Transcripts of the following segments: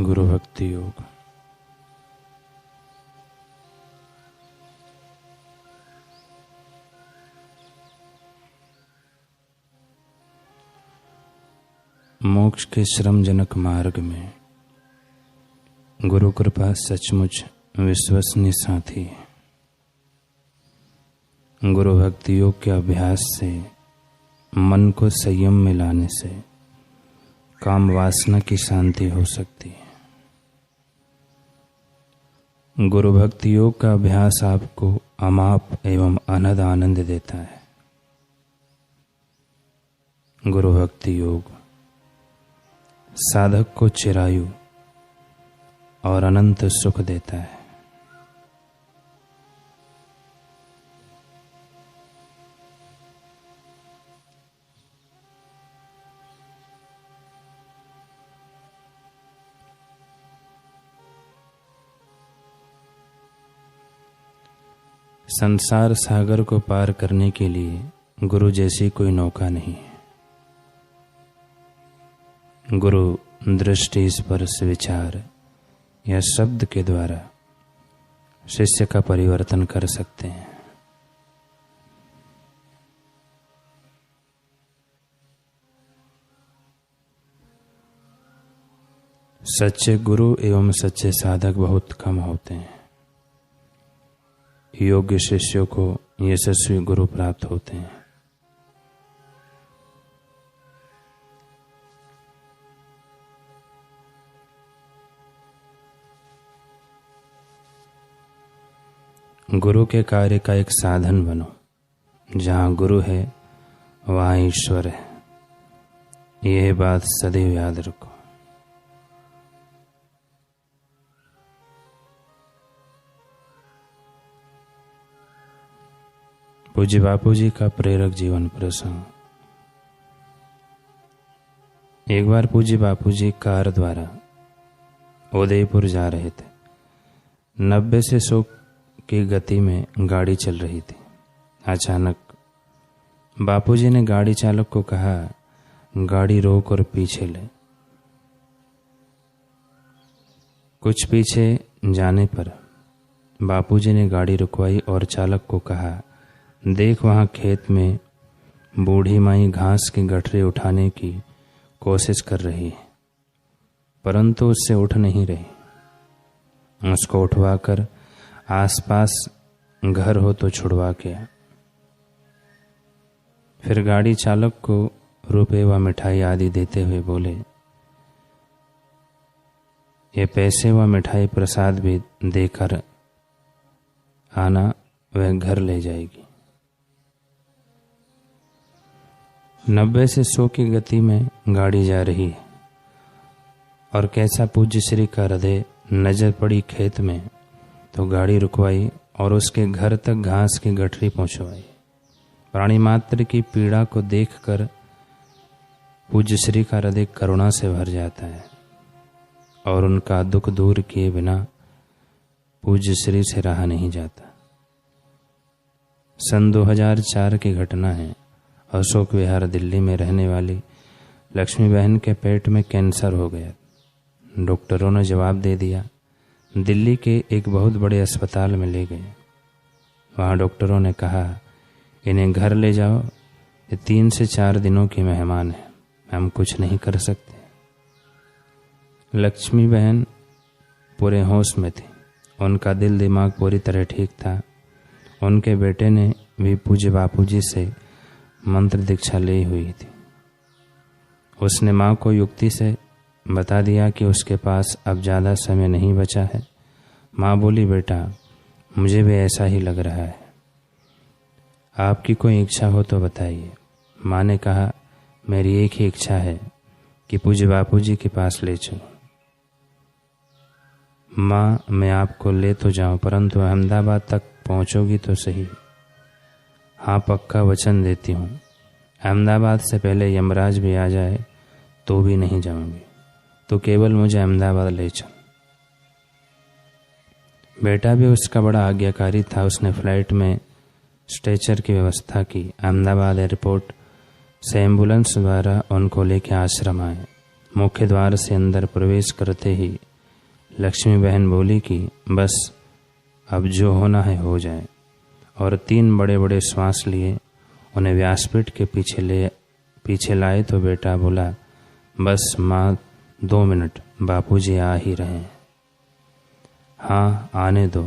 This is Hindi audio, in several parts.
गुरु भक्ति योग। मोक्ष के श्रमजनक मार्ग में गुरु कृपा सचमुच विश्वसनीय साथी है। गुरु भक्ति योग के अभ्यास से मन को संयम में लाने से काम वासना की शांति हो सकती है। गुरु भक्ति योग का अभ्यास आपको अमाप एवं अनंत आनंद देता है। गुरु भक्ति योग साधक को चिरायु और अनंत सुख देता है। संसार सागर को पार करने के लिए गुरु जैसी कोई नौका नहीं है। गुरु दृष्टि, स्पर्श, विचार या शब्द के द्वारा शिष्य का परिवर्तन कर सकते हैं। सच्चे गुरु एवं सच्चे साधक बहुत कम होते हैं। योग्य शिष्यों को यशस्वी गुरु प्राप्त होते हैं। गुरु के कार्य का एक साधन बनो। जहाँ गुरु है वहाँ ईश्वर है। यह बात सदैव याद रखो। पूज्य बापू जी का प्रेरक जीवन प्रसंग। एक बार पूज्य बापू जी कार द्वारा उदयपुर जा रहे थे। 90 से 100 की गति में गाड़ी चल रही थी। अचानक बापूजी ने गाड़ी चालक को कहा, गाड़ी रोक और पीछे ले। कुछ पीछे जाने पर बापूजी ने गाड़ी रुकवाई और चालक को कहा, देख वहां खेत में बूढ़ी माई घास की गठरी उठाने की कोशिश कर रही है, परंतु उससे उठ नहीं रही। उसको उठवाकर आसपास घर हो तो छुड़वा के। फिर गाड़ी चालक को रुपए व मिठाई आदि देते हुए बोले, ये पैसे व मिठाई प्रसाद भी देकर आना, वह घर ले जाएगी। 90 से 100 की गति में गाड़ी जा रही है और कैसा पूज्य श्री का हृदय नजर पड़ी खेत में तो गाड़ी रुकवाई और उसके घर तक घास की गठरी पहुंचवाई। प्राणी मात्र की पीड़ा को देखकर पूज्य श्री का हृदय करुणा से भर जाता है और उनका दुख दूर किए बिना पूज्य श्री से रहा नहीं जाता। सन 2004 की घटना है। अशोक विहार दिल्ली में रहने वाली लक्ष्मी बहन के पेट में कैंसर हो गया। डॉक्टरों ने जवाब दे दिया। दिल्ली के एक बहुत बड़े अस्पताल में ले गए। वहाँ डॉक्टरों ने कहा, इन्हें घर ले जाओ, ये 3 से 4 दिनों की मेहमान है, हम कुछ नहीं कर सकते। लक्ष्मी बहन पूरे होश में थी। उनका दिल दिमाग पूरी तरह ठीक था। उनके बेटे ने भी पूज्य बापूजी से मंत्र दीक्षा ली हुई थी। उसने माँ को युक्ति से बता दिया कि उसके पास अब ज़्यादा समय नहीं बचा है। माँ बोली, बेटा मुझे भी ऐसा ही लग रहा है, आपकी कोई इच्छा हो तो बताइए। माँ ने कहा, मेरी एक ही इच्छा है कि पूज्य बापूजी के पास ले चलूं। माँ, मैं आपको ले तो जाऊं, परंतु अहमदाबाद तक पहुंचोगी तो सही। हाँ, पक्का वचन देती हूँ। अहमदाबाद से पहले यमराज भी आ जाए तो भी नहीं जाऊंगी, तो केवल मुझे अहमदाबाद ले चल। बेटा भी उसका बड़ा आज्ञाकारी था। उसने फ्लाइट में स्ट्रेचर की व्यवस्था की। अहमदाबाद एयरपोर्ट से एम्बुलेंस द्वारा उनको लेकर आश्रम आए। मुख्य द्वार से अंदर प्रवेश करते ही लक्ष्मी बहन बोली कि बस अब जो होना है हो जाए, और 3 बड़े बड़े श्वास लिए उन्हें व्यासपीठ के पीछे लाए तो बेटा बोला, बस माँ 2 मिनट, बापूजी आ ही रहे हैं। हाँ आने दो,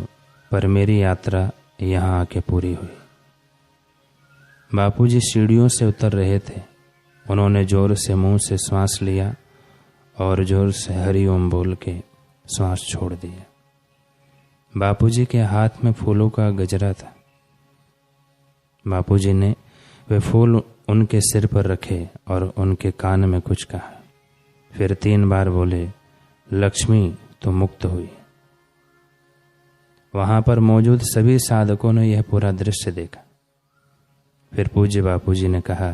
पर मेरी यात्रा यहाँ आके पूरी हुई। बापूजी सीढ़ियों से उतर रहे थे। उन्होंने जोर से मुंह से श्वास लिया और जोर से हरि ओम बोल के श्वास छोड़ दिया। बापूजी के हाथ में फूलों का गजरा था। बापूजी ने वे फूल उनके सिर पर रखे और उनके कान में कुछ कहा। फिर 3 बार बोले, लक्ष्मी तो मुक्त हुई। वहां पर मौजूद सभी साधकों ने यह पूरा दृश्य देखा। फिर पूज्य बापूजी ने कहा,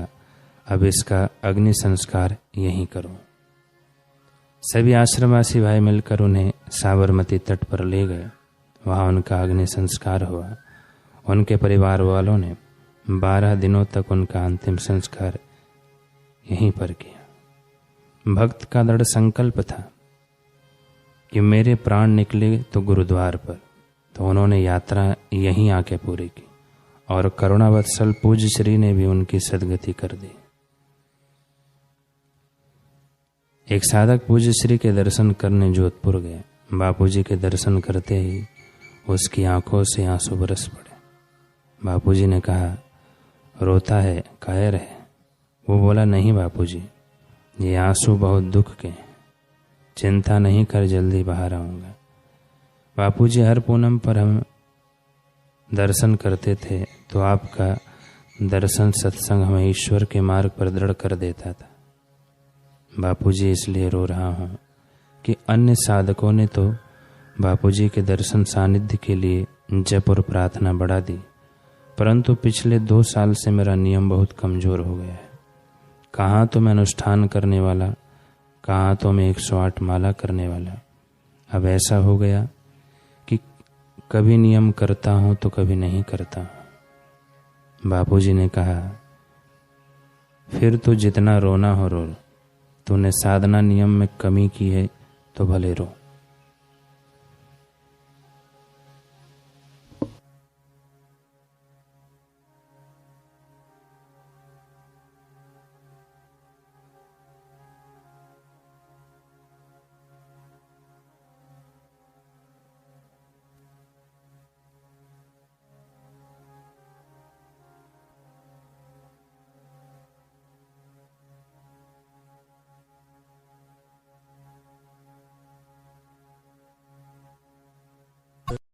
अब इसका अग्नि संस्कार यहीं करो। सभी आश्रमवासी भाई मिलकर उन्हें साबरमती तट पर ले गए। वहां उनका अग्नि संस्कार हुआ। उनके परिवार वालों ने 12 दिनों तक उनका अंतिम संस्कार यहीं पर किया। भक्त का दृढ़ संकल्प था कि मेरे प्राण निकले तो गुरुद्वार पर, तो उन्होंने यात्रा यहीं आके पूरी की और करुणावत्सल पूज्य श्री ने भी उनकी सदगति कर दी। एक साधक पूज्य श्री के दर्शन करने जोधपुर गए। बापूजी के दर्शन करते ही उसकी आंखों से आंसू बरस पड़े। बापूजी ने कहा, रोता है, कायर है? वो बोला, नहीं बापूजी, ये आंसू बहुत दुख के हैं। चिंता नहीं कर, जल्दी बाहर आऊंगा। बापूजी हर पूनम पर हम दर्शन करते थे तो आपका दर्शन सत्संग हमें ईश्वर के मार्ग पर दृढ़ कर देता था। बापूजी, इसलिए रो रहा हूँ कि अन्य साधकों ने तो बापूजी के दर्शन सानिध्य के लिए जप और प्रार्थना बढ़ा दी, परंतु पिछले 2 साल से मेरा नियम बहुत कमजोर हो गया है। कहाँ तो मैं अनुष्ठान करने वाला, कहाँ तो मैं 108 माला करने वाला। अब ऐसा हो गया कि कभी नियम करता हूँ तो कभी नहीं करता हूँ। बापूजी ने कहा, फिर तो जितना रोना हो रो। तूने साधना नियम में कमी की है तो भले रो।